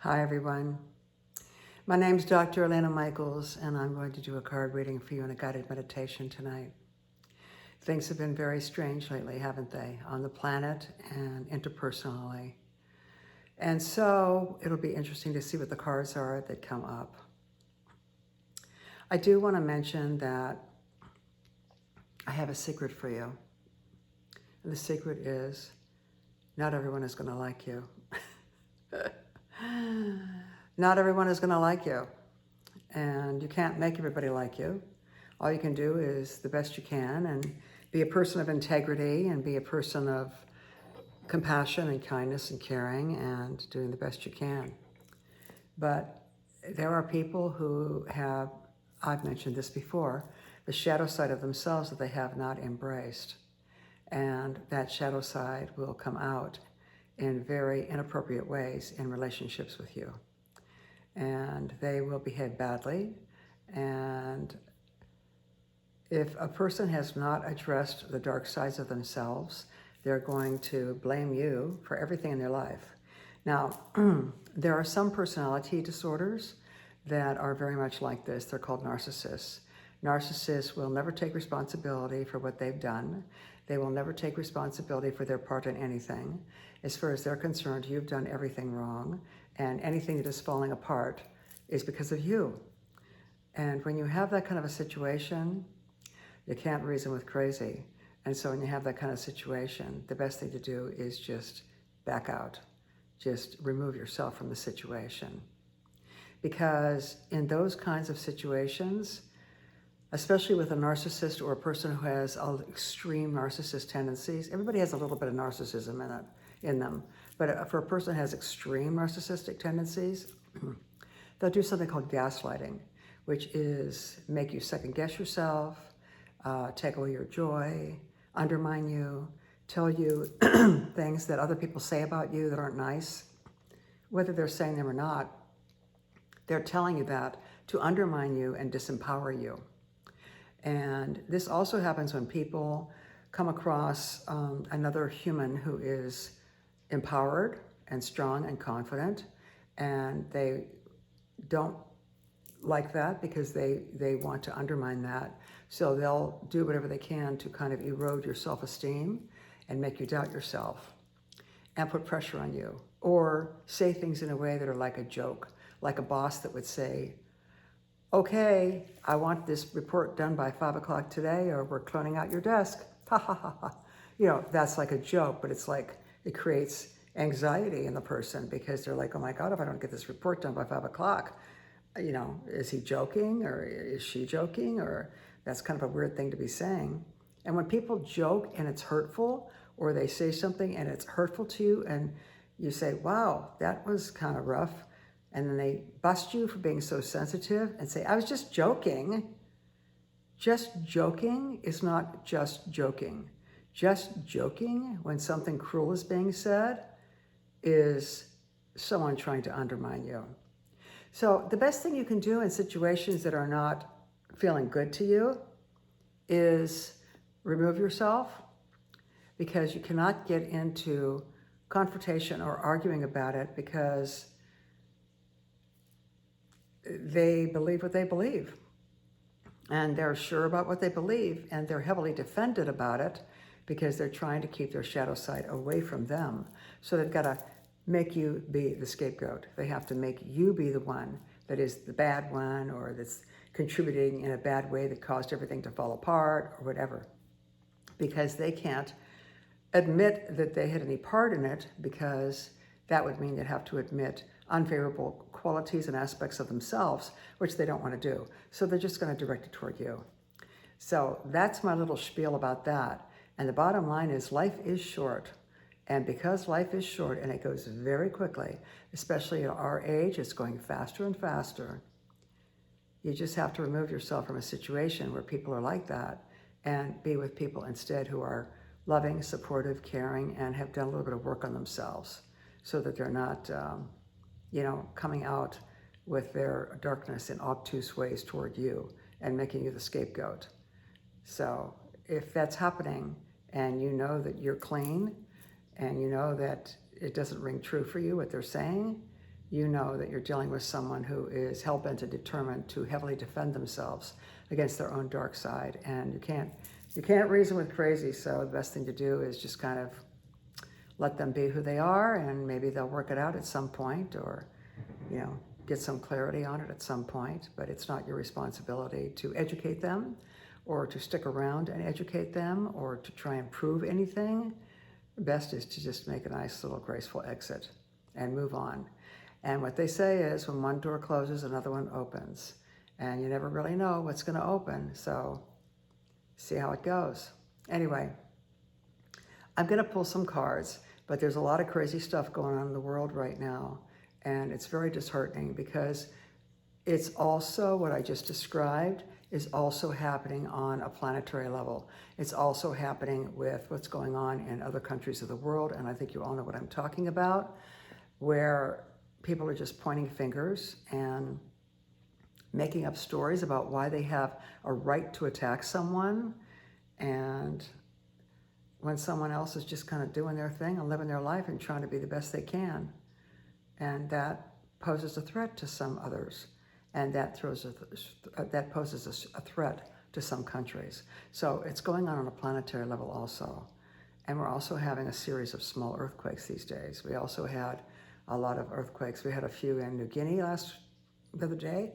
Hi, everyone. My name's Dr. Elena Michaels, and I'm going to do a card reading for you and a guided meditation tonight. Things have been very strange lately, haven't they, on the planet and interpersonally. And so it'll be interesting to see what the cards are that come up. I do want to mention that I have a secret for you. And the secret is not everyone is going to like you. Not everyone is going to like you. And you can't make everybody like you. All you can do is the best you can and be a person of integrity and be a person of compassion and kindness and caring and doing the best you can. But there are people who have, I've mentioned this before, the shadow side of themselves that they have not embraced. And that shadow side will come out in very inappropriate ways in relationships with you. And they will behave badly. And if a person has not addressed the dark sides of themselves, they're going to blame you for everything in their life. Now, there are some personality disorders that are very much like this. They're called narcissists. Narcissists will never take responsibility for what they've done. They will never take responsibility for their part in anything. As far as they're concerned, you've done everything wrong, and anything that is falling apart is because of you. And when you have that kind of a situation, you can't reason with crazy. And so when you have that kind of situation, the best thing to do is just back out. Just remove yourself from the situation. Because in those kinds of situations, especially with a narcissist or a person who has extreme narcissist tendencies, everybody has a little bit of narcissism in them. But for a person who has extreme narcissistic tendencies, they'll do something called gaslighting, which is make you second guess yourself, take away your joy, undermine you, tell you things that other people say about you that aren't nice. Whether they're saying them or not, they're telling you that to undermine you and disempower you. And this also happens when people come across another human who is empowered and strong and confident, and they don't like that because they want to undermine that. So they'll do whatever they can to kind of erode your self-esteem and make you doubt yourself and put pressure on you, or say things in a way that are like a joke, like a boss that would say, okay, I want this report done by 5 o'clock today, or we're cloning out your desk. Ha ha ha ha. You know, that's like a joke, but it's like, it creates anxiety in the person because they're like, oh my God, if I don't get this report done by 5 o'clock, you know, is he joking or is she joking? Or that's kind of a weird thing to be saying. And when people joke and it's hurtful, or they say something and it's hurtful to you, and you say, wow, that was kind of rough, and then they bust you for being so sensitive and say, I was just joking. Just joking is not just joking. Just joking when something cruel is being said is someone trying to undermine you. So the best thing you can do in situations that are not feeling good to you is remove yourself, because you cannot get into confrontation or arguing about it because they believe what they believe. And they're sure about what they believe, and they're heavily defended about it because they're trying to keep their shadow side away from them. So they've got to make you be the scapegoat. They have to make you be the one that is the bad one, or that's contributing in a bad way that caused everything to fall apart or whatever. Because they can't admit that they had any part in it, because that would mean they'd have to admit unfavorable qualities and aspects of themselves, which they don't want to do. So they're just going to direct it toward you. So that's my little spiel about that. And the bottom line is life is short. And because life is short and it goes very quickly, especially at our age, it's going faster and faster. You just have to remove yourself from a situation where people are like that and be with people instead who are loving, supportive, caring, and have done a little bit of work on themselves so that they're not, coming out with their darkness in obtuse ways toward you and making you the scapegoat. So if that's happening and you know that you're clean and you know that it doesn't ring true for you what they're saying, you know that you're dealing with someone who is hell-bent and determined to heavily defend themselves against their own dark side. And you can't reason with crazy, so the best thing to do is just kind of let them be who they are, and maybe they'll work it out at some point, or, you know, get some clarity on it at some point. But it's not your responsibility to educate them, or to stick around and educate them, or to try and prove anything. The best is to just make a nice little graceful exit and move on. And what they say is, when one door closes, another one opens. And you never really know what's going to open, so see how it goes. Anyway, I'm going to pull some cards, but there's a lot of crazy stuff going on in the world right now. And it's very disheartening, because it's also, what I just described is also happening on a planetary level. It's also happening with what's going on in other countries of the world, and I think you all know what I'm talking about, where people are just pointing fingers and making up stories about why they have a right to attack someone, and when someone else is just kind of doing their thing and living their life and trying to be the best they can. And that poses a threat to some others, and that poses a threat to some countries. So it's going on a planetary level also. And we're also having a series of small earthquakes these days. We also had a lot of earthquakes. We had a few in New Guinea the other day,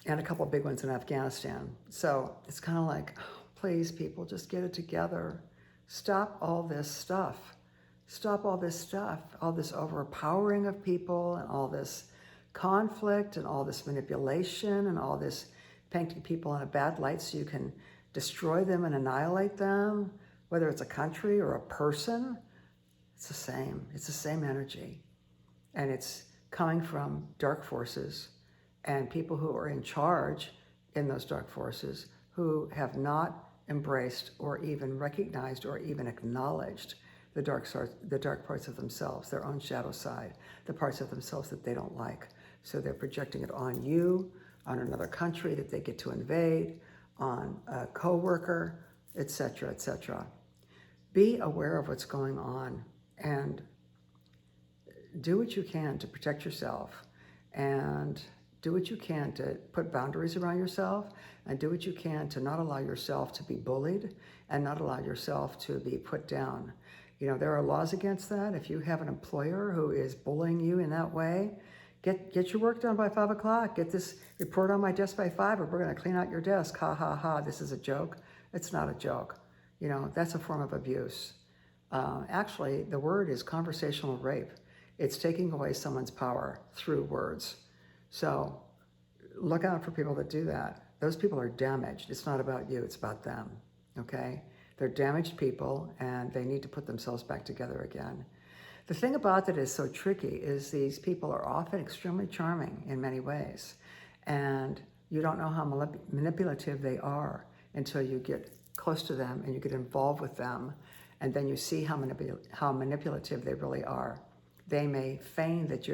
and a couple of big ones in Afghanistan. So it's kind of like, oh, please, people, just get it together. Stop all this stuff. Stop all this stuff, all this overpowering of people, and all this conflict, and all this manipulation, and all this painting people in a bad light so you can destroy them and annihilate them, whether it's a country or a person. It's the same. It's the same energy. And it's coming from dark forces and people who are in charge in those dark forces, who have not embraced or even recognized or even acknowledged the dark parts of themselves, their own shadow side, the parts of themselves that they don't like. So they're projecting it on you, on another country that they get to invade, on a coworker, etc., etc. Be aware of what's going on, and do what you can to protect yourself, and do what you can to put boundaries around yourself, and do what you can to not allow yourself to be bullied and not allow yourself to be put down. You know, there are laws against that. If you have an employer who is bullying you in that way, get your work done by 5 o'clock. Get this report on my desk by 5, or we're going to clean out your desk. Ha, ha, ha. This is a joke. It's not a joke. You know, that's a form of abuse. Actually, the word is conversational rape. It's taking away someone's power through words. So look out for people that do that. Those people are damaged. It's not about you. It's about them. Okay? They're damaged people, and they need to put themselves back together again. The thing about that is so tricky is these people are often extremely charming in many ways, and you don't know how manipulative they are until you get close to them and you get involved with them, and then you see how manipulative they really are. They may feign that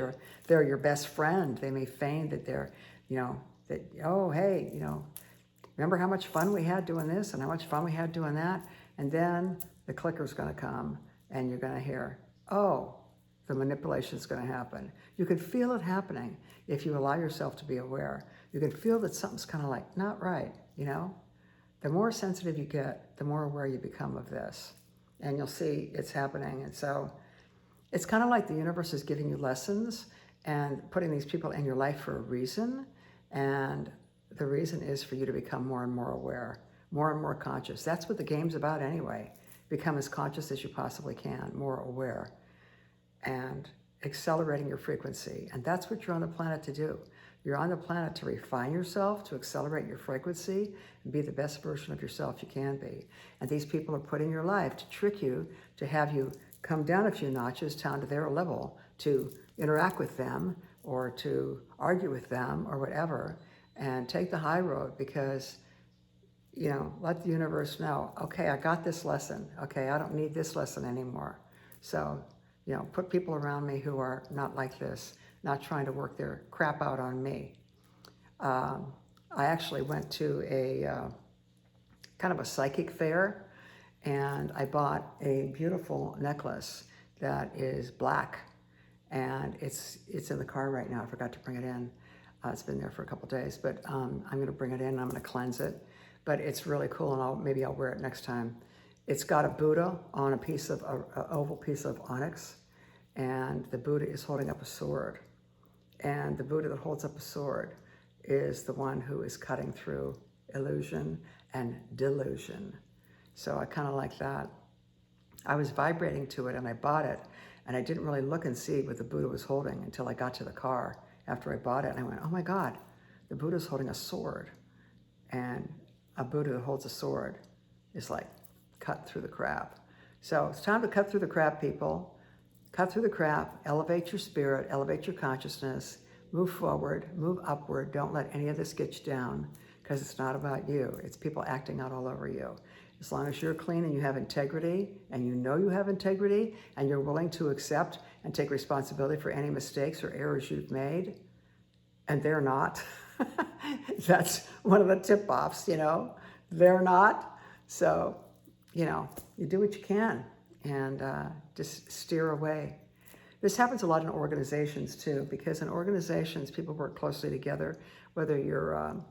they're your best friend. They may feign that they're, oh, hey, remember how much fun we had doing this and how much fun we had doing that? And then the clicker's going to come, and you're going to hear, oh, the manipulation's going to happen. You can feel it happening if you allow yourself to be aware. You can feel that something's kind of like not right, The more sensitive you get, the more aware you become of this. And you'll see it's happening. And so it's kind of like the universe is giving you lessons and putting these people in your life for a reason. And the reason is for you to become more and more aware, more and more conscious. That's what the game's about anyway. Become as conscious as you possibly can, more aware, and accelerating your frequency. And that's what you're on the planet to do. You're on the planet to refine yourself, to accelerate your frequency, and be the best version of yourself you can be. And these people are put in your life to trick you, to have you come down a few notches down to their level, to interact with them or to argue with them or whatever, and take the high road, because let the universe know, okay, I got this lesson. Okay, I don't need this lesson anymore. So, put people around me who are not like this, not trying to work their crap out on me. I actually went to a kind of a psychic fair, and I bought a beautiful necklace that is black. and it's in the car right now. I forgot to bring it in. It's been there for a couple days, but I'm going to bring it in and I'm going to cleanse it. But it's really cool, and maybe I'll wear it next time. It's got a Buddha on a piece of an oval piece of onyx, and the Buddha is holding up a sword. And the Buddha that holds up a sword is the one who is cutting through illusion and delusion. So I kind of like that. I was vibrating to it and I bought it, and I didn't really look and see what the Buddha was holding until I got to the car after I bought it, and I went, oh my God, the Buddha's holding a sword. And a Buddha that holds a sword is like cut through the crap. So it's time to cut through the crap, people. Cut through the crap, elevate your spirit, elevate your consciousness, move forward, move upward. Don't let any of this get you down, because it's not about you. It's people acting out all over you. As long as you're clean and you have integrity, and you know you have integrity, and you're willing to accept and take responsibility for any mistakes or errors you've made, and they're not. That's one of the tip-offs, you know. They're not. So, you know, you do what you can, and just steer away. This happens a lot in organizations too, because in organizations, people work closely together, whether you're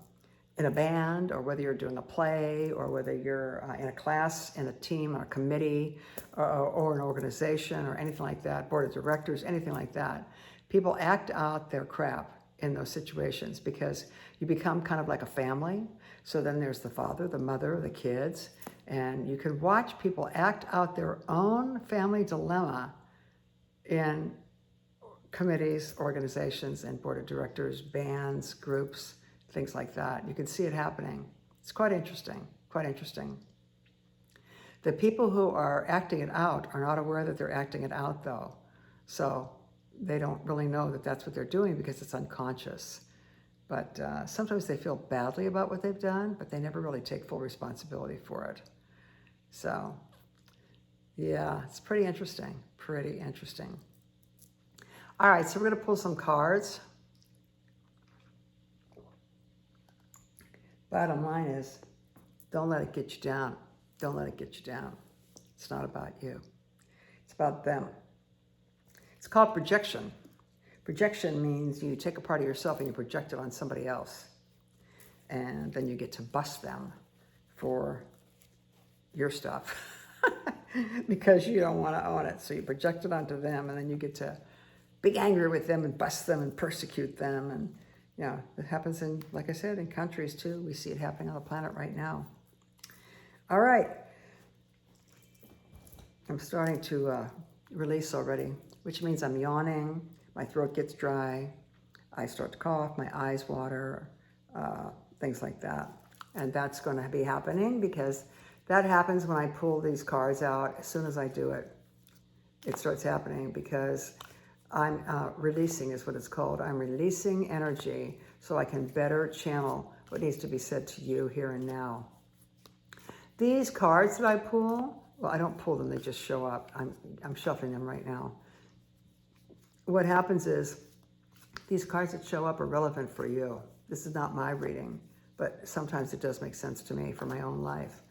in a band, or whether you're doing a play, or whether you're in a class, in a team, or a committee, or an organization, or anything like that, board of directors, anything like that. People act out their crap in those situations because you become kind of like a family. So then there's the father, the mother, the kids, and you can watch people act out their own family dilemma in committees, organizations, and board of directors, bands, groups, things like that. You can see it happening. It's quite interesting, quite interesting. The people who are acting it out are not aware that they're acting it out, though. So they don't really know that that's what they're doing because it's unconscious. But sometimes they feel badly about what they've done, but they never really take full responsibility for it. So, yeah, it's pretty interesting, pretty interesting. All right, so we're going to pull some cards. Bottom line is, don't let it get you down. Don't let it get you down. It's not about you. It's about them. It's called projection. Projection means you take a part of yourself and you project it on somebody else. And then you get to bust them for your stuff because you don't want to own it. So you project it onto them, and then you get to be angry with them and bust them and persecute them. And, you know, it happens in, like I said, in countries too. We see it happening on the planet right now. All right. I'm starting to release already, which means I'm yawning, my throat gets dry, I start to cough, my eyes water, things like that. And that's going to be happening because that happens when I pull these cards out. As soon as I do it, it starts happening because I'm releasing is what it's called. I'm releasing energy so I can better channel what needs to be said to you here and now. These cards that I pull, well, I don't pull them, they just show up. I'm shuffling them right now. What happens is these cards that show up are relevant for you. This is not my reading, but sometimes it does make sense to me for my own life.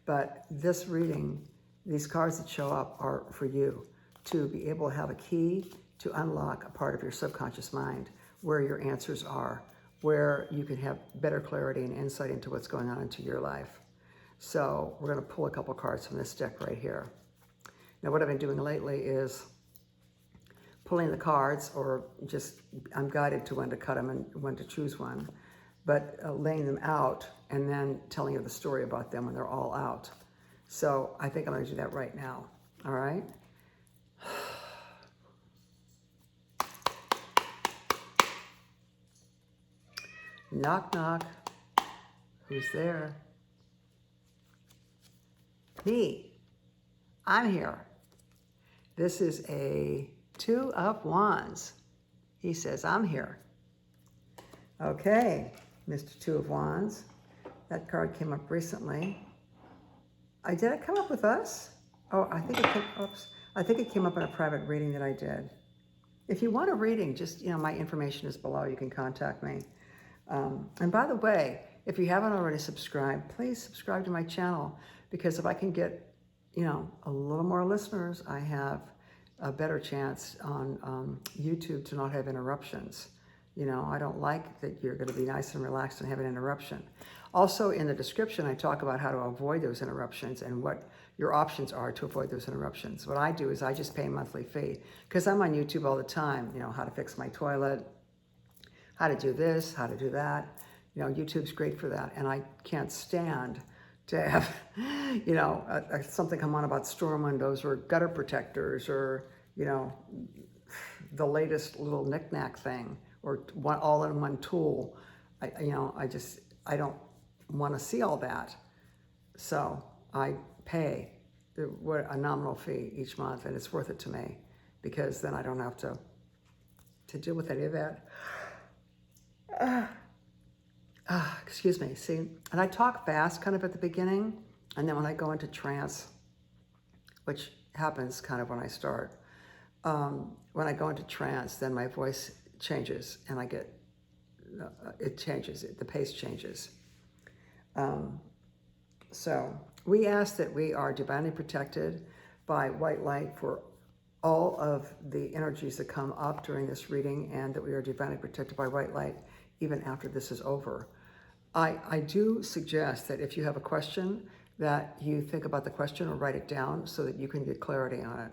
But this reading, these cards that show up are for you to be able to have a key to unlock a part of your subconscious mind where your answers are, where you can have better clarity and insight into what's going on into your life. So we're going to pull a couple cards from this deck right here. Now what I've been doing lately is pulling the cards, or just I'm guided to when to cut them and when to choose one, but laying them out and then telling you the story about them when they're all out. So I think I'm going to do that right now. All right. Knock, knock. Who's there? Me. I'm here. This is a Two of Wands. He says, I'm here. Okay, Mr. Two of Wands. That card came up recently. Did it come up with us? Oh, I think it came up in a private reading that I did. If you want a reading, just, my information is below. You can contact me. And by the way, if you haven't already subscribed, please subscribe to my channel, because if I can get, a little more listeners, I have a better chance on YouTube to not have interruptions. You know, I don't like that you're going to be nice and relaxed and have an interruption. Also, in the description, I talk about how to avoid those interruptions and what your options are to avoid those interruptions. What I do is I just pay a monthly fee because I'm on YouTube all the time. You know, how to fix my toilet, how to do this, how to do that. You know, YouTube's great for that. And I can't stand to have, you know, something come on about storm windows or gutter protectors or, you know, the latest little knick-knack thing or all-in-one tool. I don't want to see all that. So I pay a nominal fee each month, and it's worth it to me because then I don't have to deal with any of that. Excuse me, see, and I talk fast kind of at the beginning, and then when I go into trance, which happens kind of when I start, when I go into trance, then my voice changes and I get, it changes, the pace changes. So we ask that we are divinely protected by white light for all of the energies that come up during this reading, and that we are divinely protected by white light even after this is over. I do suggest that if you have a question, that you think about the question or write it down so that you can get clarity on it.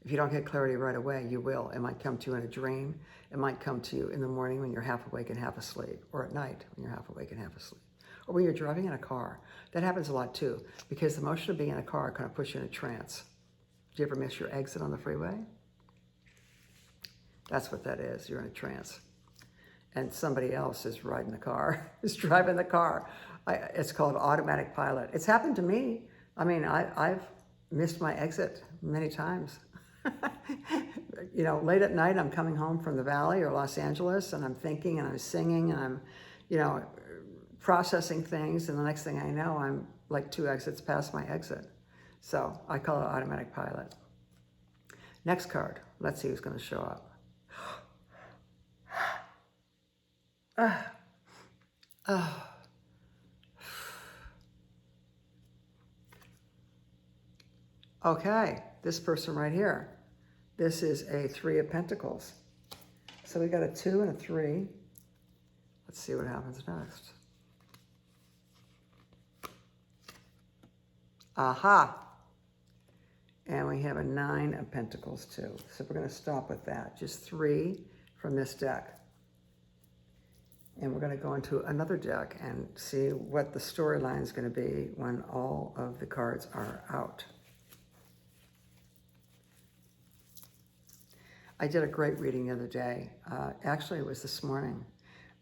If you don't get clarity right away, you will. It might come to you in a dream. It might come to you in the morning when you're half awake and half asleep, or at night when you're half awake and half asleep, or when you're driving in a car. That happens a lot too, because the motion of being in a car kind of puts you in a trance. Do you ever miss your exit on the freeway? That's what that is. You're in a trance. And somebody else is riding the car, is driving the car. It's called automatic pilot. It's happened to me. I mean, I've missed my exit many times. You know, late at night, I'm coming home from the Valley or Los Angeles, and I'm thinking and I'm singing and I'm, you know, processing things, and the next thing I know, I'm like 2 exits past my exit. So I call it automatic pilot. Next card. Let's see who's going to show up. Okay, this person right here. This is a 3 of Pentacles. So we got a 2 and a 3. Let's see what happens next. Aha! And we have a 9 of Pentacles too. So we're going to stop with that. Just 3 from this deck. And we're going to go into another deck and see what the storyline is going to be when all of the cards are out. I did a great reading the other day. Actually, it was this morning.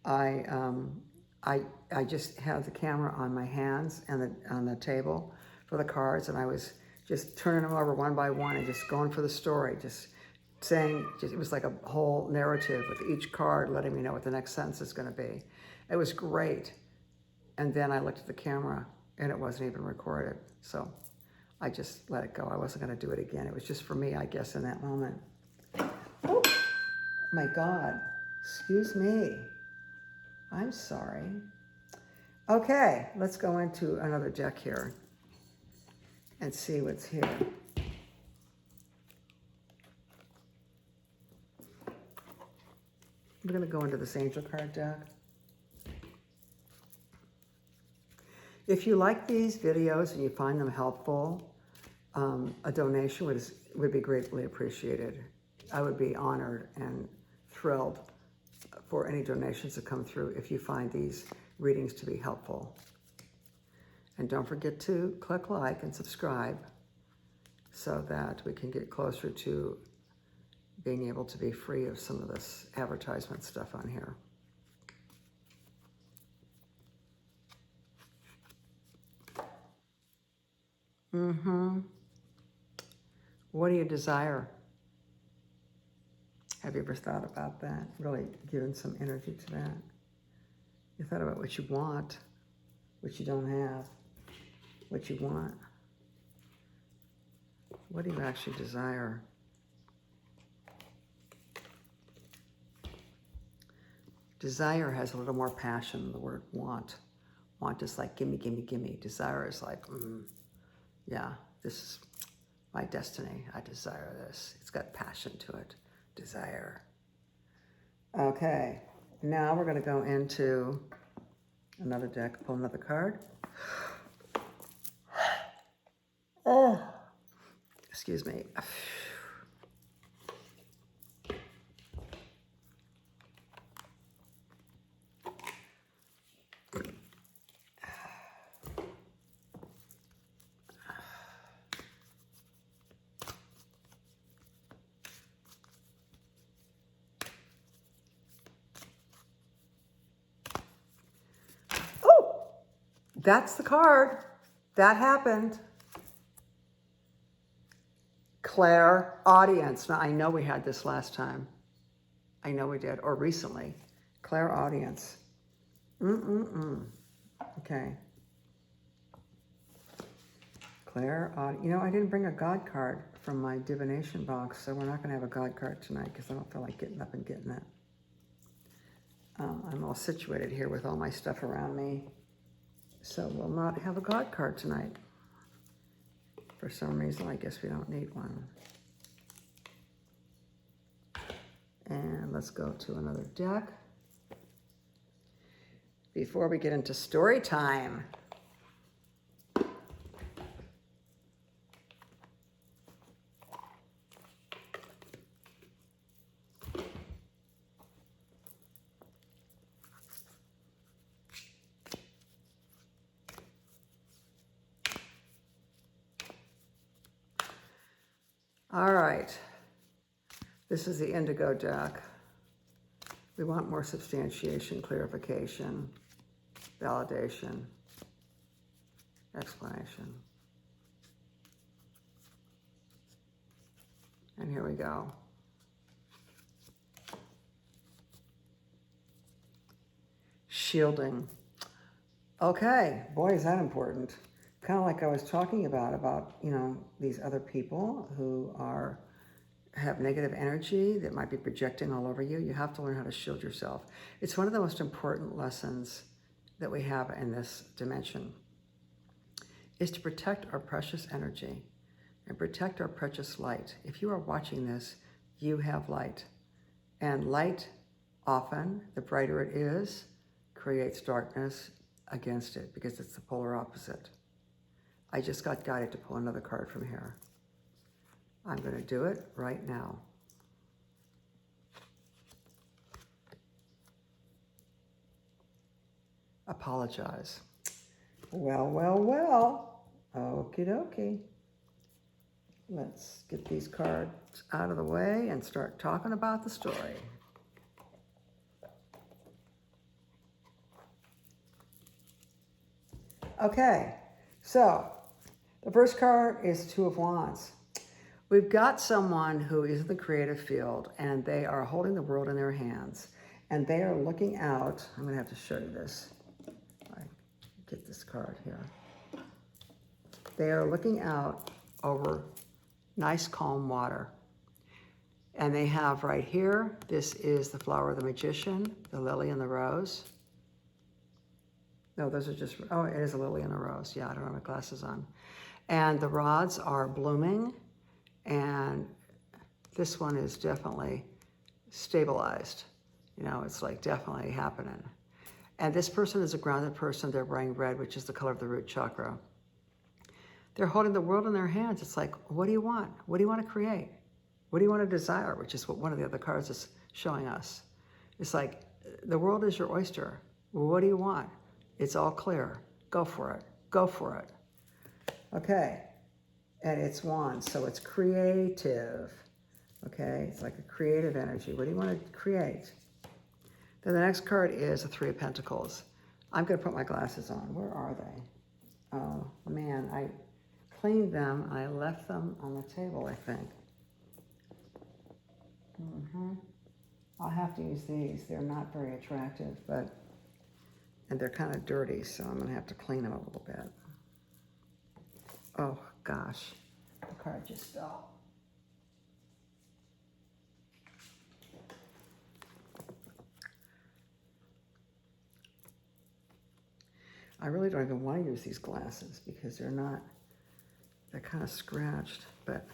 I just had the camera on my hands and on the table for the cards, and I was just turning them over one by one and just going for the story, just saying, it was like a whole narrative with each card letting me know what the next sentence is going to be. It was great. And then I looked at the camera and it wasn't even recorded. So I just let it go. I wasn't going to do it again. It was just for me, I guess, in that moment. Oh, my God. Excuse me. I'm sorry. Okay, let's go into another deck here and see what's here. We're going to go into this angel card deck. If you like these videos and you find them helpful, a donation would be greatly appreciated. I would be honored and thrilled for any donations that come through if you find these readings to be helpful. And don't forget to click like and subscribe so that we can get closer to being able to be free of some of this advertisement stuff on here. What do you desire? Have you ever thought about that? Really given some energy to that? You thought about what you want, what you don't have, what you want. What do you actually desire? Desire has a little more passion than the word want. Want is like, gimme, gimme, gimme. Desire is like, yeah, this is my destiny. I desire this. It's got passion to it. Desire. Okay, now we're going to go into another deck, pull another card. Oh, excuse me. That's the card. That happened. Clairaudience. Now, I know we had this last time. I know we did, or recently. Clairaudience. Okay. Clairaudience. You know, I didn't bring a God card from my divination box, so we're not going to have a God card tonight because I don't feel like getting up and getting it. I'm all situated here with all my stuff around me. So we'll not have a God card tonight. For some reason, I guess we don't need one. And let's go to another deck. Before we get into story time. All right, this is the Indigo deck. We want more substantiation, clarification, validation, explanation. And here we go. Shielding. Okay, boy, is that important. Kind of like I was talking about, you know, these other people who have negative energy that might be projecting all over you. You have to learn how to shield yourself. It's one of the most important lessons that we have in this dimension is to protect our precious energy and protect our precious light. If you are watching this, you have light. And light, often, the brighter it is, creates darkness against it because it's the polar opposite. I just got guided to pull another card from here. I'm going to do it right now. Apologize. Well, well, well. Okie dokie. Let's get these cards out of the way and start talking about the story. Okay, so the first card is Two of Wands. We've got someone who is in the creative field and they are holding the world in their hands and they are looking out. I'm going to have to show you this. I get this card here. They are looking out over nice calm water. And they have right here, this is the flower of the magician, the lily and the rose. No, those are just, oh, it is a lily and a rose. Yeah, I don't have my glasses on. And the rods are blooming, and this one is definitely stabilized. You know, it's like definitely happening. And this person is a grounded person. They're wearing red, which is the color of the root chakra. They're holding the world in their hands. It's like, what do you want? What do you want to create? What do you want to desire? Which is what one of the other cards is showing us. It's like, the world is your oyster. Well, what do you want? It's all clear. Go for it. Go for it. Okay. And it's wands, so it's creative. Okay, it's like a creative energy. What do you want to create? Then the next card is the Three of Pentacles. I'm going to put my glasses on. Where are they? Oh, man, I cleaned them. I left them on the table, I think. I'll have to use these. They're not very attractive, and they're kind of dirty, so I'm going to have to clean them a little bit. Oh, gosh. The card just fell. I really don't even want to use these glasses because they're They're kind of scratched, but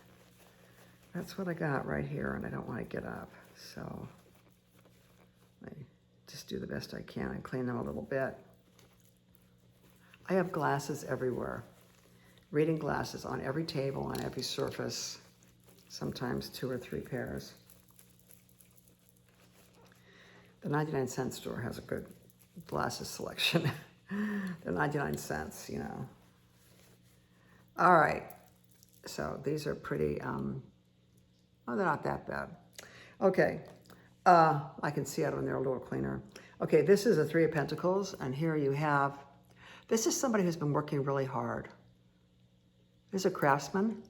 that's what I got right here, and I don't want to get up. So I just do the best I can and clean them a little bit. I have glasses everywhere. Reading glasses on every table, on every surface, sometimes 2 or 3 pairs. The 99-cent store has a good glasses selection. They're 99 cents, you know. All right, so these are pretty, oh, they're not that bad. Okay, I can see out on there a little cleaner. Okay, this is a 3 of Pentacles, and here you have, this is somebody who's been working really hard. There's a craftsman,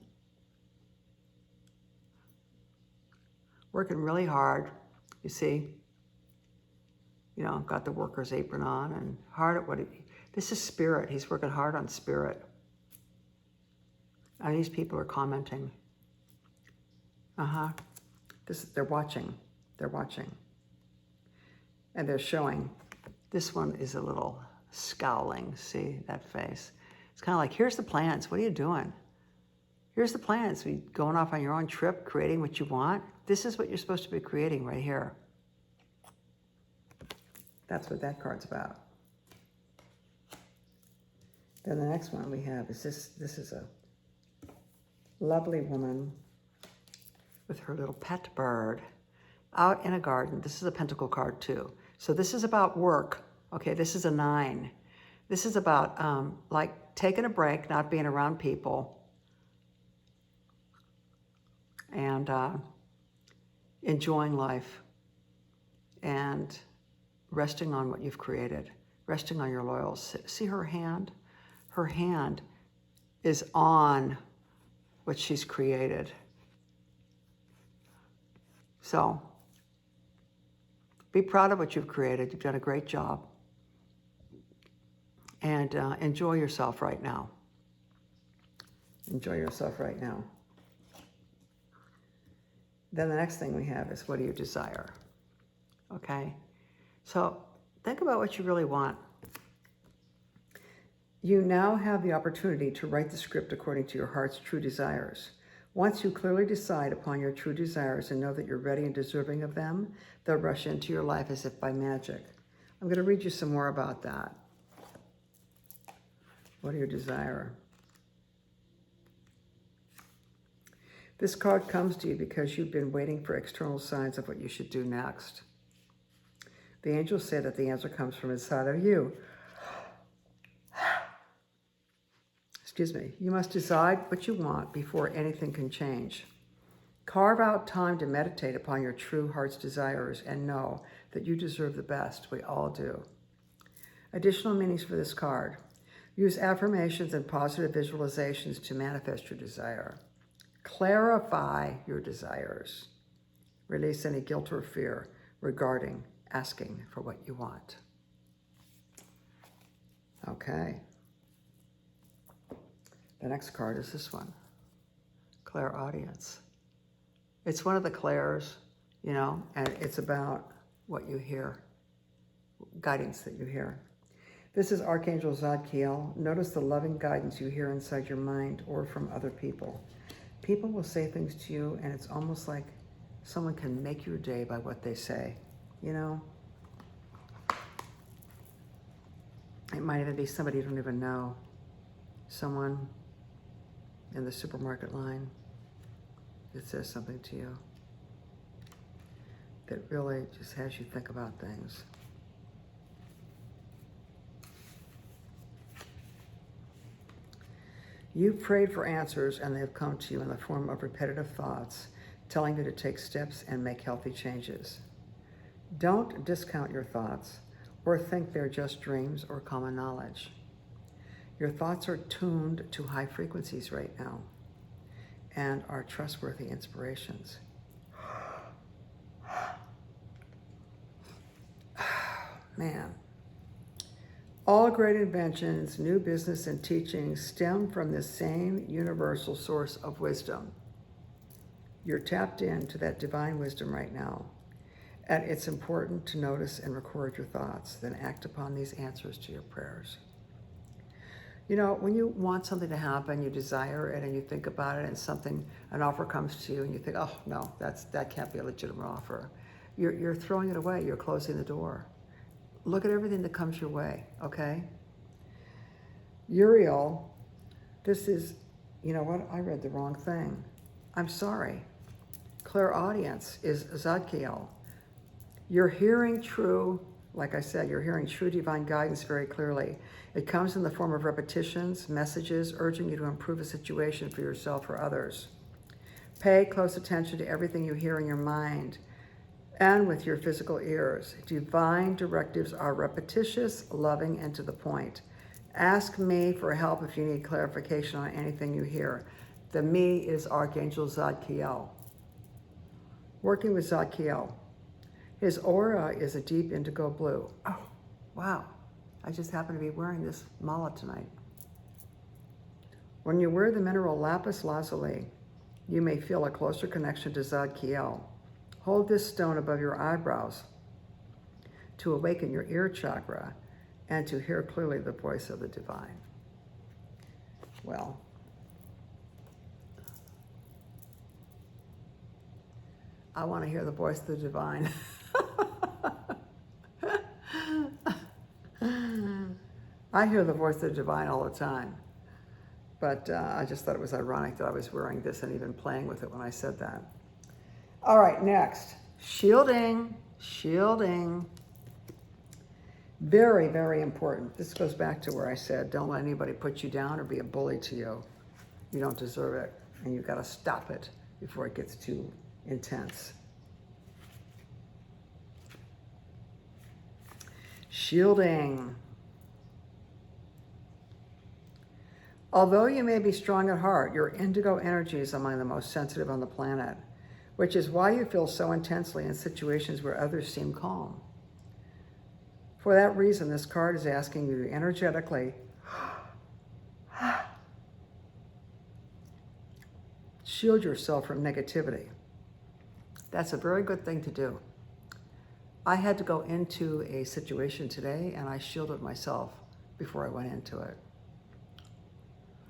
working really hard, you see. You know, got the worker's apron on and hard at what this is spirit. He's working hard on spirit. And these people are commenting. They're watching. They're watching. And they're showing. This one is a little scowling. See that face? It's kind of like, here's the plans. What are you doing? Here's the plans. You going off on your own trip, creating what you want. This is what you're supposed to be creating right here. That's what that card's about. Then the next one we have is this. This is a lovely woman with her little pet bird out in a garden. This is a pentacle card too. So this is about work. Okay, this is a 9. This is about like taking a break, not being around people, and enjoying life, and resting on what you've created, resting on your laurels. See her hand? Her hand is on what she's created. So be proud of what you've created. You've done a great job. And enjoy yourself right now. Enjoy yourself right now. Then the next thing we have is, what do you desire? Okay? So think about what you really want. You now have the opportunity to write the script according to your heart's true desires. Once you clearly decide upon your true desires and know that you're ready and deserving of them, they'll rush into your life as if by magic. I'm going to read you some more about that. What do you desire? This card comes to you because you've been waiting for external signs of what you should do next. The angels say that the answer comes from inside of you. Excuse me. You must decide what you want before anything can change. Carve out time to meditate upon your true heart's desires and know that you deserve the best. We all do. Additional meanings for this card. Use affirmations and positive visualizations to manifest your desire. Clarify your desires. Release any guilt or fear regarding asking for what you want. Okay. The next card is this one. Clairaudience. It's one of the clairs, you know, and it's about what you hear, guidance that you hear. This is Archangel Zadkiel. Notice the loving guidance you hear inside your mind or from other people. People will say things to you, and it's almost like someone can make your day by what they say, you know? It might even be somebody you don't even know. Someone in the supermarket line that says something to you that really just has you think about things. You've prayed for answers, and they have come to you in the form of repetitive thoughts, telling you to take steps and make healthy changes. Don't discount your thoughts or think they're just dreams or common knowledge. Your thoughts are tuned to high frequencies right now and are trustworthy inspirations. Man. All great inventions, new business, and teachings stem from the same universal source of wisdom. You're tapped into that divine wisdom right now, and it's important to notice and record your thoughts, then act upon these answers to your prayers. You know, when you want something to happen, you desire it and you think about it, and an offer comes to you and you think, oh no, that can't be a legitimate offer. You're throwing it away, you're closing the door. Look at everything that comes your way, okay? Uriel, this is, you know what, I read the wrong thing. I'm sorry. Clairaudience is Zadkiel. You're hearing true, like I said, you're hearing true divine guidance very clearly. It comes in the form of repetitions, messages, urging you to improve a situation for yourself or others. Pay close attention to everything you hear in your mind and with your physical ears. Divine directives are repetitious, loving, and to the point. Ask me for help if you need clarification on anything you hear. The me is Archangel Zadkiel. Working with Zadkiel. His aura is a deep indigo blue. Oh, wow. I just happen to be wearing this mala tonight. When you wear the mineral lapis lazuli, you may feel a closer connection to Zadkiel. Hold this stone above your eyebrows to awaken your ear chakra and to hear clearly the voice of the divine. Well, I want to hear the voice of the divine. I hear the voice of the divine all the time, but I just thought it was ironic that I was wearing this and even playing with it when I said that. All right, next, shielding, shielding. Very, very important. This goes back to where I said, don't let anybody put you down or be a bully to you. You don't deserve it, and you've got to stop it before it gets too intense. Shielding. Although you may be strong at heart, your indigo energy is among the most sensitive on the planet, which is why you feel so intensely in situations where others seem calm. For that reason, this card is asking you to energetically shield yourself from negativity. That's a very good thing to do. I had to go into a situation today and I shielded myself before I went into it.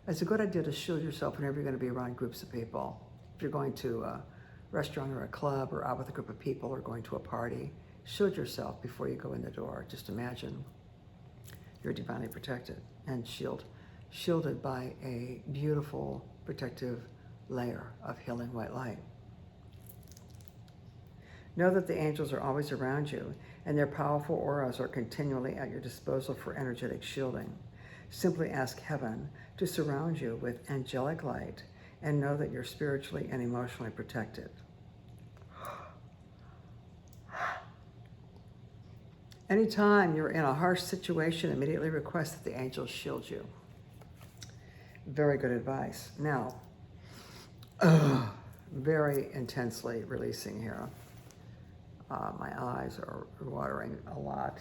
It's a good idea to shield yourself whenever you're going to be around groups of people. If you're going to a restaurant or a club or out with a group of people or going to a party, shield yourself before you go in the door. Just imagine you're divinely protected and shielded by a beautiful protective layer of healing white light. Know that the angels are always around you and their powerful auras are continually at your disposal for energetic shielding. Simply ask heaven to surround you with angelic light and know that you're spiritually and emotionally protected. Anytime you're in a harsh situation, immediately request that the angels shield you. Very good advice. Now, very intensely releasing here. My eyes are watering a lot,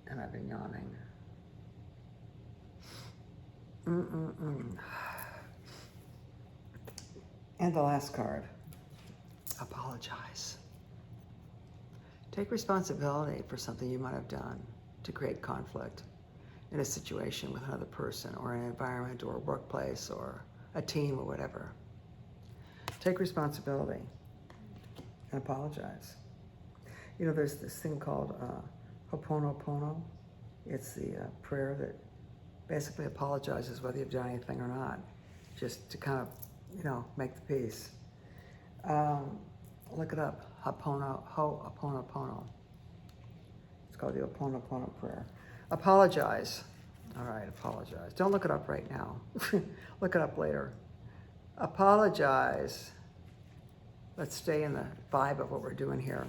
and I've been yawning. And the last card, apologize. Take responsibility for something you might have done to create conflict in a situation with another person or an environment or a workplace or a team or whatever. Take responsibility and apologize. You know, there's this thing called Ho'oponopono. It's the prayer that basically apologizes whether you've done anything or not, just to kind of, you know, make the peace. Look it up, Ho'oponopono. It's called the Ho'oponopono prayer. Apologize. All right, apologize. Don't look it up right now. Look it up later. Apologize. Let's stay in the vibe of what we're doing here.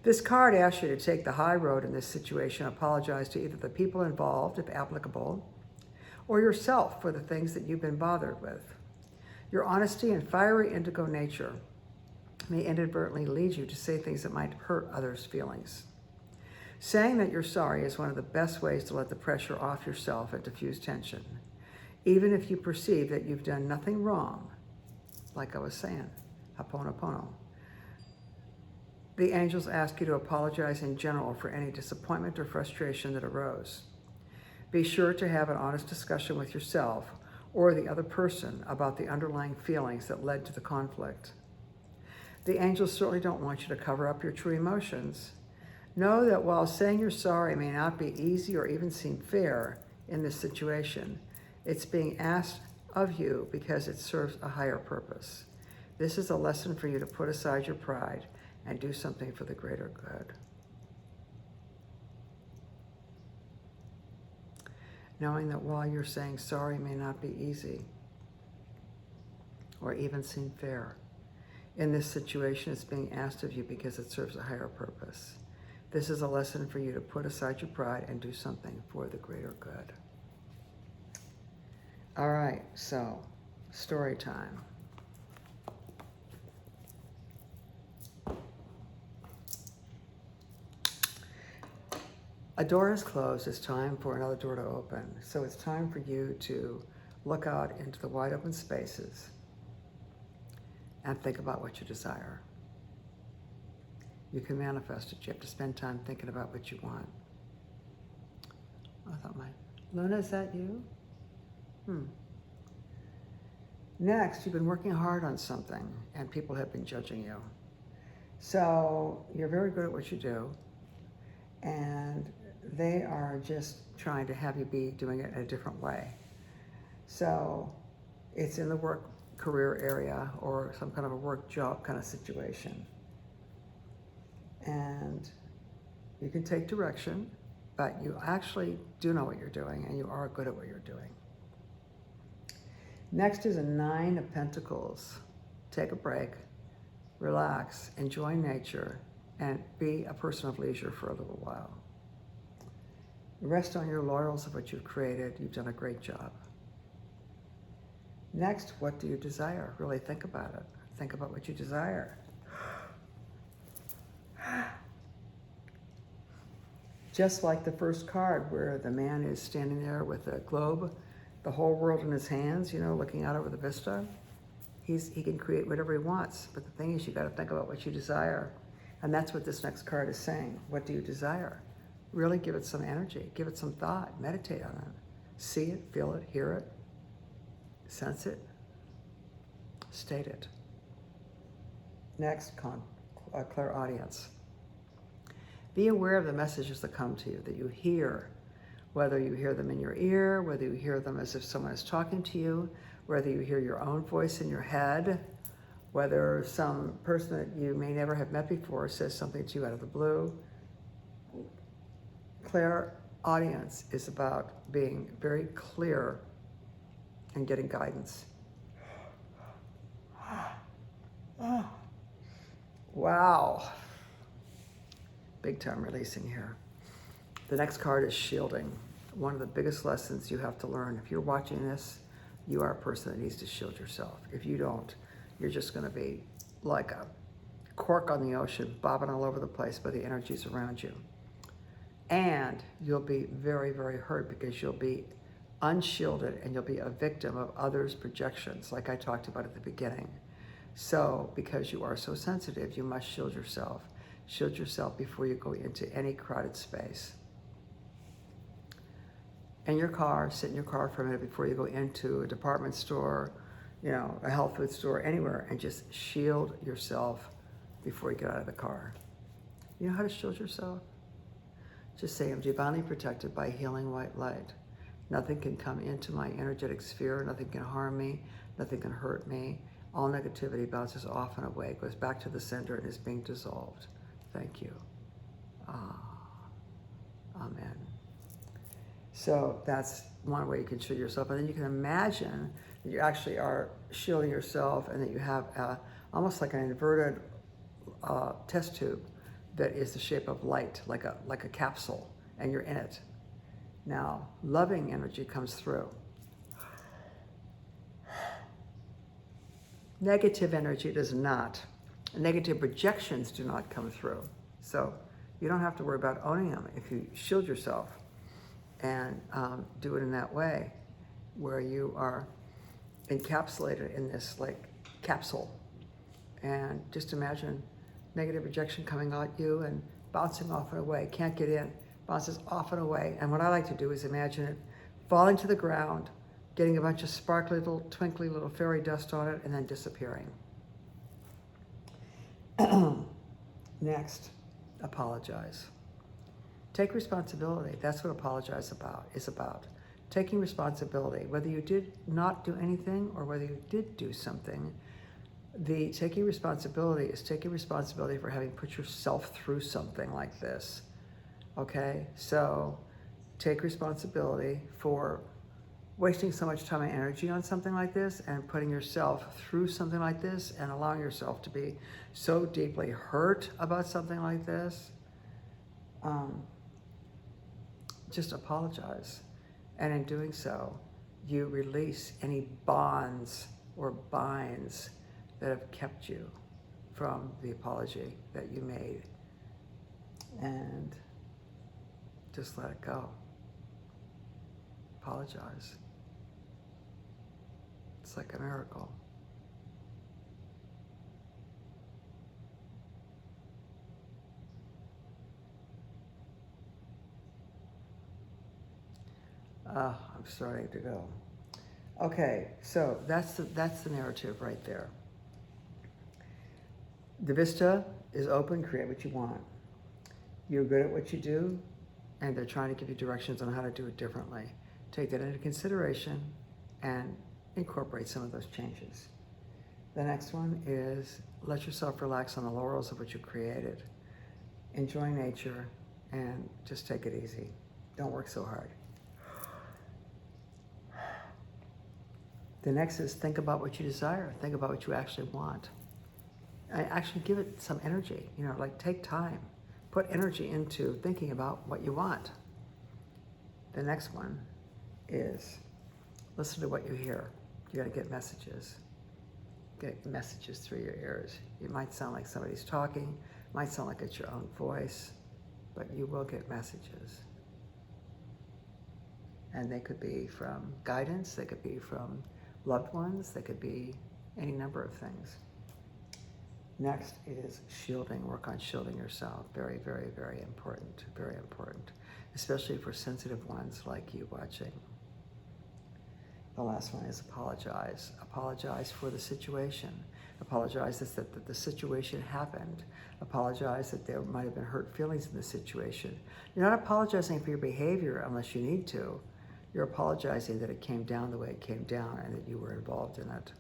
This card asks you to take the high road in this situation, apologize to either the people involved, if applicable, or yourself for the things that you've been bothered with. Your honesty and fiery indigo nature may inadvertently lead you to say things that might hurt others' feelings. Saying that you're sorry is one of the best ways to let the pressure off yourself and diffuse tension, even if you perceive that you've done nothing wrong, like I was saying, Ho'oponopono. The angels ask you to apologize in general for any disappointment or frustration that arose. Be sure to have an honest discussion with yourself or the other person about the underlying feelings that led to the conflict. The angels certainly don't want you to cover up your true emotions. Know that while saying you're sorry may not be easy or even seem fair in this situation, it's being asked of you because it serves a higher purpose. This is a lesson for you to put aside your pride and do something for the greater good. Knowing that while you're saying sorry may not be easy or even seem fair, in this situation it's being asked of you because it serves a higher purpose. This is a lesson for you to put aside your pride and do something for the greater good. All right, so story time. A door is closed, it's time for another door to open. So it's time for you to look out into the wide open spaces and think about what you desire. You can manifest it. You have to spend time thinking about what you want. I thought Luna, is that you? Next, you've been working hard on something and people have been judging you. So you're very good at what you do and they are just trying to have you be doing it in a different way. So it's in the work career area or some kind of a work job kind of situation. And you can take direction, but you actually do know what you're doing and you are good at what you're doing. Next is a 9 of Pentacles. Take a break, relax, enjoy nature, and be a person of leisure for a little while. Rest on your laurels of what you've created. You've done a great job. Next, what do you desire? Really think about it. Think about what you desire. Just like the first card where the man is standing there with a globe, the whole world in his hands, looking out over the vista. He can create whatever he wants, but the thing is you got to think about what you desire. And that's what this next card is saying. What do you desire? Really give it some energy, give it some thought, meditate on it. See it, feel it, hear it, sense it, state it. Next, clairaudience. Be aware of the messages that come to you, that you hear, whether you hear them in your ear, whether you hear them as if someone is talking to you, whether you hear your own voice in your head, whether some person that you may never have met before says something to you out of the blue. Clairaudience is about being very clear and getting guidance. Wow. Big time releasing here. The next card is shielding. One of the biggest lessons you have to learn. If you're watching this, you are a person that needs to shield yourself. If you don't, you're just going to be like a cork on the ocean, bobbing all over the place by the energies around you. And you'll be very, very hurt because you'll be unshielded and you'll be a victim of others' projections, like I talked about at the beginning. So because you are so sensitive, you must shield yourself. Shield yourself before you go into any crowded space. In your car, sit in your car for a minute before you go into a department store, a health food store, anywhere, and just shield yourself before you get out of the car. You know how to shield yourself? Just say, I'm divinely protected by healing white light. Nothing can come into my energetic sphere, nothing can harm me, nothing can hurt me. All negativity bounces off and away, goes back to the center and is being dissolved. Thank you. Amen. So that's one way you can shield yourself. And then you can imagine that you actually are shielding yourself and that you have almost like an inverted test tube that is the shape of light, like a capsule, and you're in it. Now, loving energy comes through. Negative energy does not. Negative projections do not come through. So you don't have to worry about owning them if you shield yourself and do it in that way where you are encapsulated in this like capsule. And just imagine negative projection coming at you and bouncing off and away, can't get in. bounces off and away. And what I like to do is imagine it falling to the ground, getting a bunch of sparkly little, twinkly little fairy dust on it, and then disappearing. Next, apologize. Take responsibility. That's what apologize is about. Taking responsibility, whether you did not do anything or whether you did do something. The taking responsibility is taking responsibility for having put yourself through something like this. Okay, so take responsibility for wasting so much time and energy on something like this and putting yourself through something like this and allowing yourself to be so deeply hurt about something like this. Just apologize. And in doing so, you release any bonds or binds that have kept you from the apology that you made. And just let it go. Apologize. It's like a miracle. I'm starting to go. Okay, so that's the narrative right there. The vista is open, create what you want. You're good at what you do, and they're trying to give you directions on how to do it differently. Take that into consideration and incorporate some of those changes. The next one is let yourself relax on the laurels of what you created. Enjoy nature and just take it easy. Don't work so hard. The next is think about what you desire. Think about what you actually want. And actually give it some energy, like take time. Put energy into thinking about what you want. The next one is listen to what you hear. You got to get messages. Get messages through your ears. It might sound like somebody's talking, might sound like it's your own voice, but you will get messages. And they could be from guidance, they could be from loved ones, they could be any number of things. Next is shielding. Work on shielding yourself. Very, very, very important. Very important. Especially for sensitive ones like you watching. The last one is apologize. Apologize for the situation. Apologize that the situation happened. Apologize that there might have been hurt feelings in the situation. You're not apologizing for your behavior unless you need to. You're apologizing that it came down the way it came down and that you were involved in it.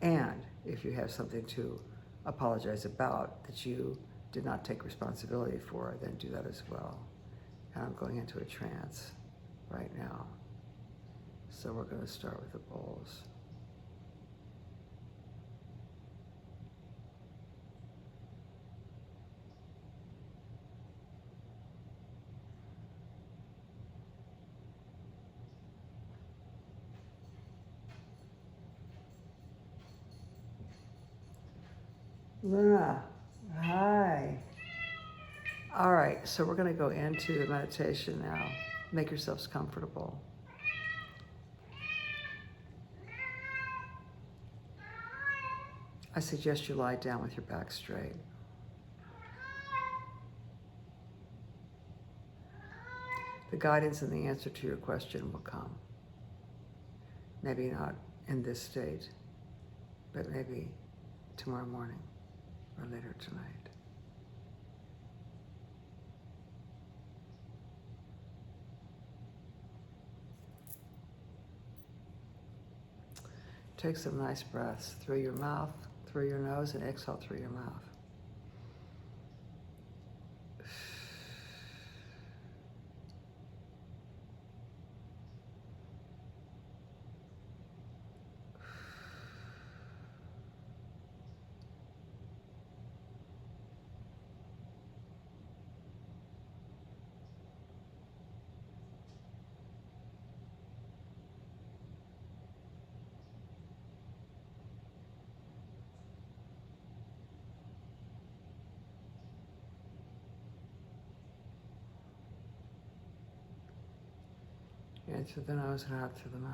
And if you have something to apologize about that you did not take responsibility for, then do that as well. And I'm going into a trance right now. So we're going to start with the bowls. Luna, hi. All right, so we're going to go into the meditation now. Make yourselves comfortable. I suggest you lie down with your back straight. The guidance and the answer to your question will come. Maybe not in this state, but maybe tomorrow morning or later tonight. Take some nice breaths through your mouth, through your nose, and exhale through your mouth. In through the nose and out through the mouth.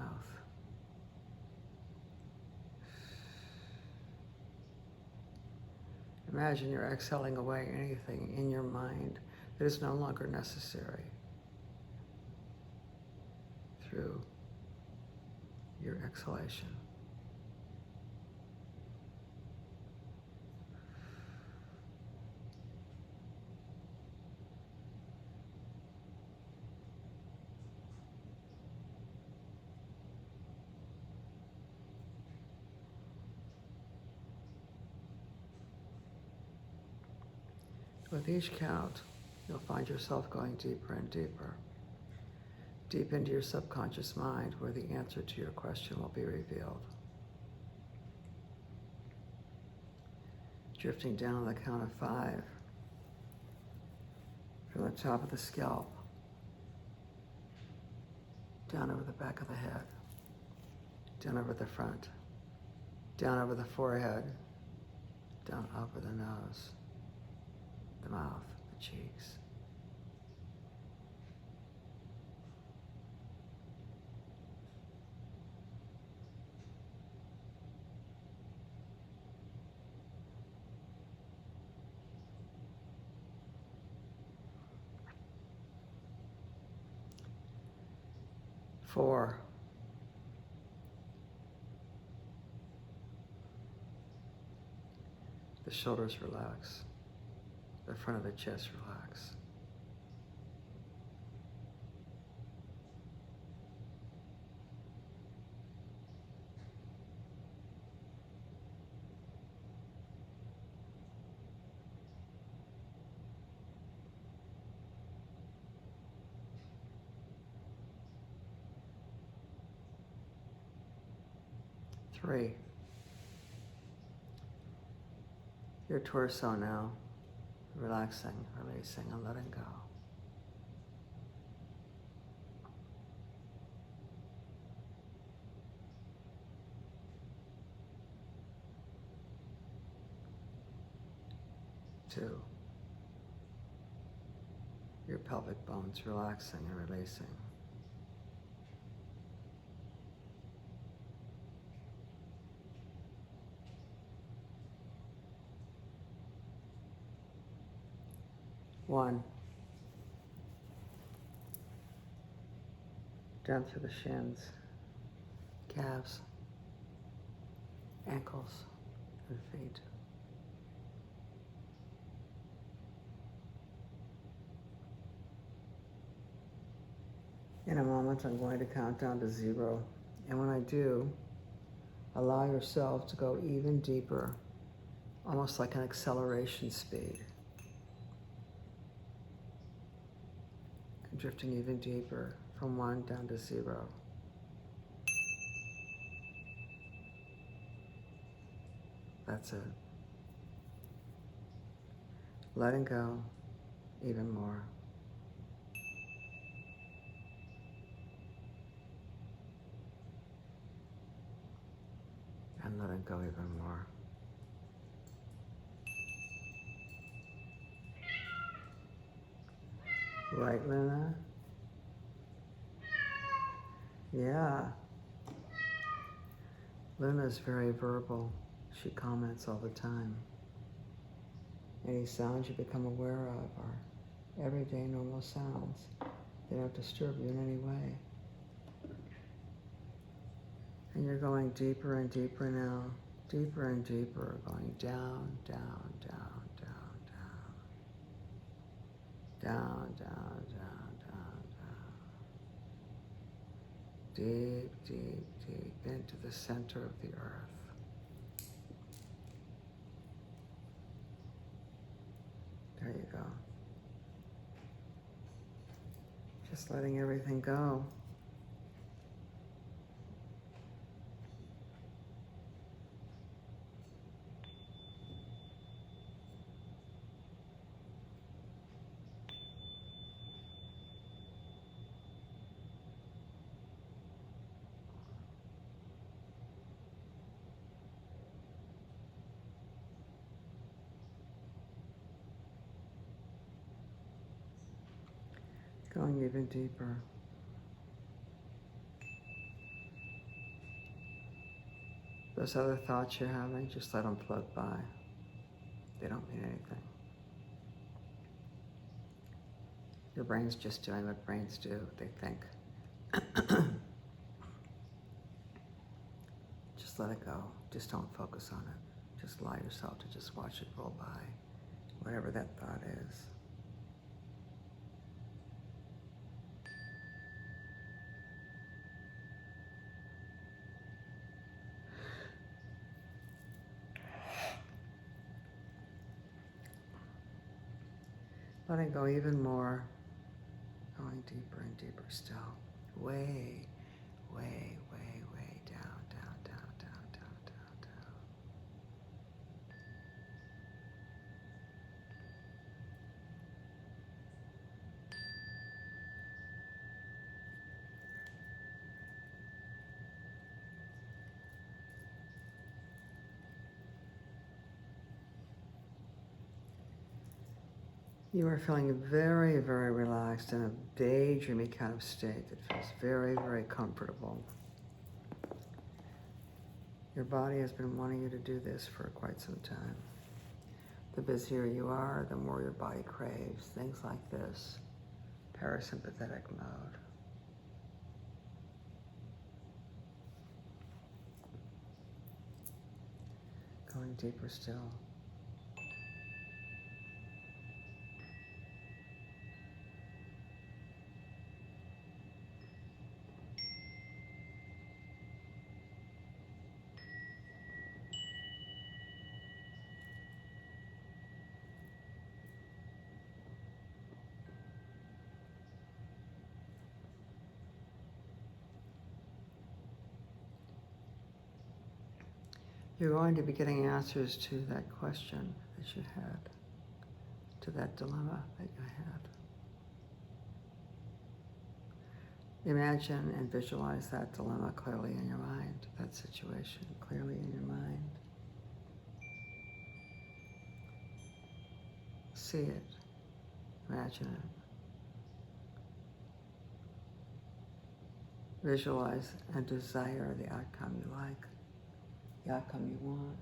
Imagine you're exhaling away anything in your mind It is no longer necessary. Through your exhalation. With each count, you'll find yourself going deeper and deeper, deep into your subconscious mind where the answer to your question will be revealed. Drifting down on the count of 5, from the top of the scalp, down over the back of the head, down over the front, down over the forehead, down over the nose, the mouth, the cheeks. Four. The shoulders relax. The front of the chest relax. 3. Your torso now, relaxing, releasing, and letting go. 2. Your pelvic bones relaxing and releasing. 1. Down through the shins, calves, ankles, and feet. In a moment, I'm going to count down to 0. And when I do, allow yourself to go even deeper, almost like an acceleration speed. Drifting even deeper from 1 down to 0. That's it. Letting go even more. And letting go even more. Right, Luna? Yeah. Luna's very verbal. She comments all the time. Any sounds you become aware of are everyday normal sounds. They don't disturb you in any way. And you're going deeper and deeper now. Deeper and deeper, going down, down, down, down, down. Down, down, down, down, down. Deep, deep, deep into the center of the earth. There you go. Just letting everything go. Going even deeper. Those other thoughts you're having, just let them float by. They don't mean anything. Your brain's just doing what brains do, they think. Just let it go. Just don't focus on it. Just allow yourself to just watch it roll by, whatever that thought is. Letting go even more, going deeper and deeper still. Way, way, way, way down, down, down, down, down, down, down. You are feeling very, very relaxed in a daydreamy kind of state that feels very, very comfortable. Your body has been wanting you to do this for quite some time. The busier you are, the more your body craves things like this, parasympathetic mode. Going deeper still. You're going to be getting answers to that question that you had, to that dilemma that you had. Imagine and visualize that dilemma clearly in your mind, that situation clearly in your mind. See it, imagine it. Visualize and desire the outcome you like, the outcome you want.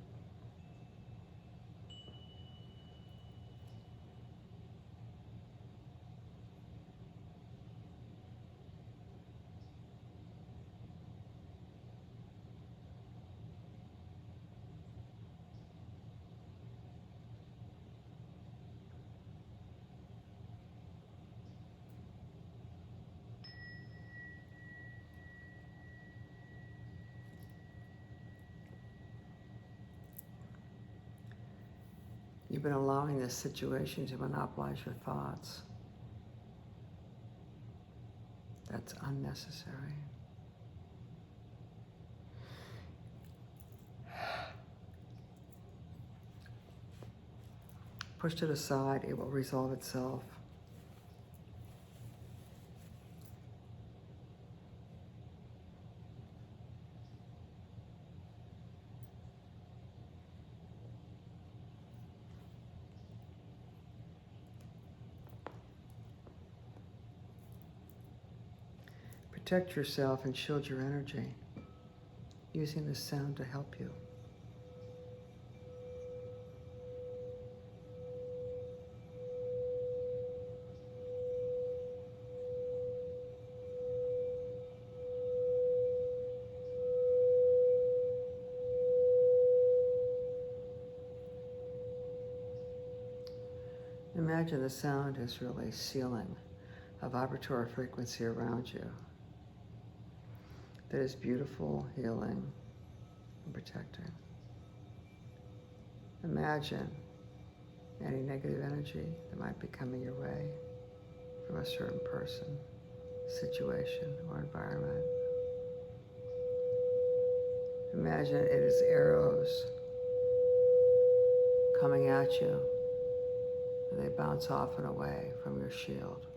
You've been allowing this situation to monopolize your thoughts. That's unnecessary. Push it aside, it will resolve itself. Protect yourself and shield your energy, using this sound to help you. Imagine the sound is really sealing a vibratory frequency around you that is beautiful, healing, and protecting. Imagine any negative energy that might be coming your way from a certain person, situation, or environment. Imagine it is arrows coming at you, and they bounce off and away from your shield.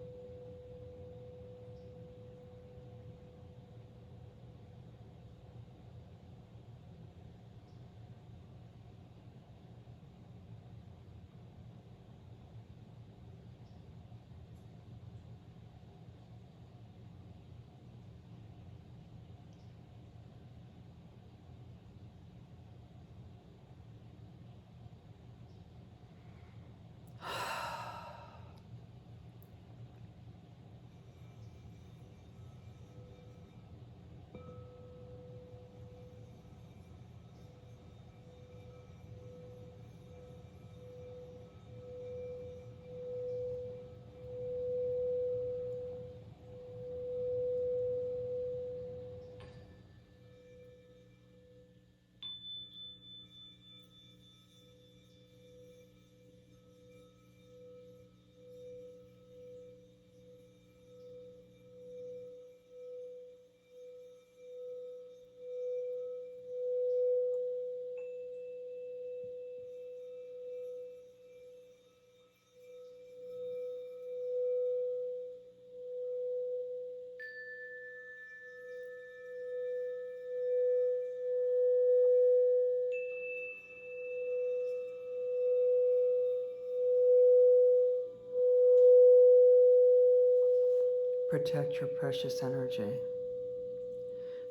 Protect your precious energy.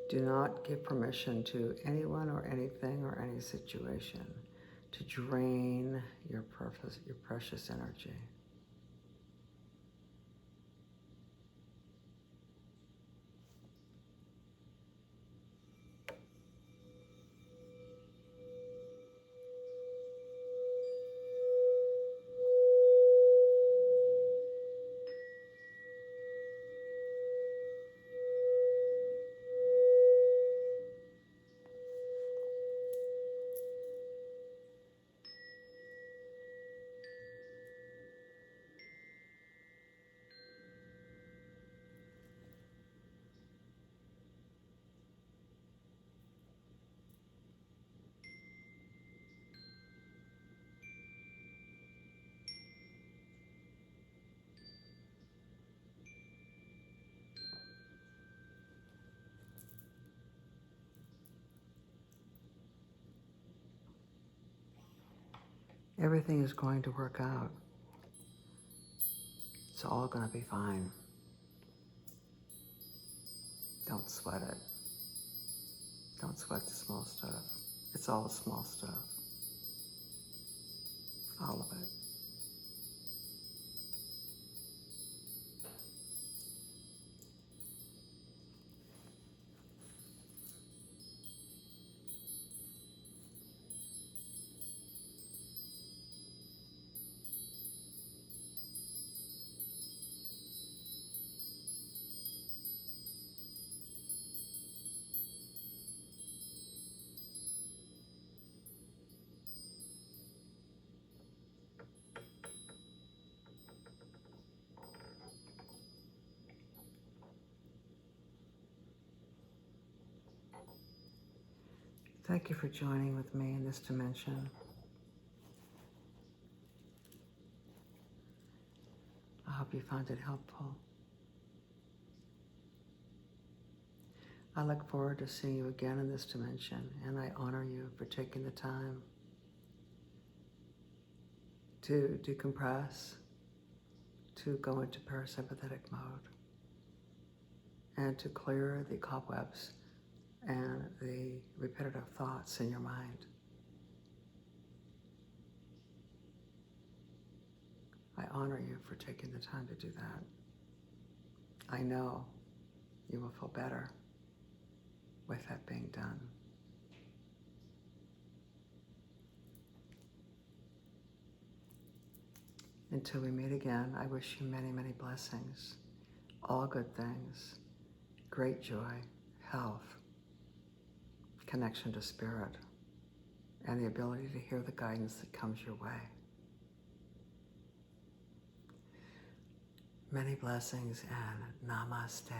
Do not give permission to anyone or anything or any situation to drain your precious energy. Everything is going to work out. It's all going to be fine. Don't sweat it. Don't sweat the small stuff. It's all small stuff. All of it. Thank you for joining with me in this dimension. I hope you found it helpful. I look forward to seeing you again in this dimension, and I honor you for taking the time to decompress, to go into parasympathetic mode, and to clear the cobwebs and the repetitive thoughts in your mind. I honor you for taking the time to do that. I know you will feel better with that being done. Until we meet again, I wish you many, many blessings, all good things, great joy, health, connection to spirit, and the ability to hear the guidance that comes your way. Many blessings and namaste.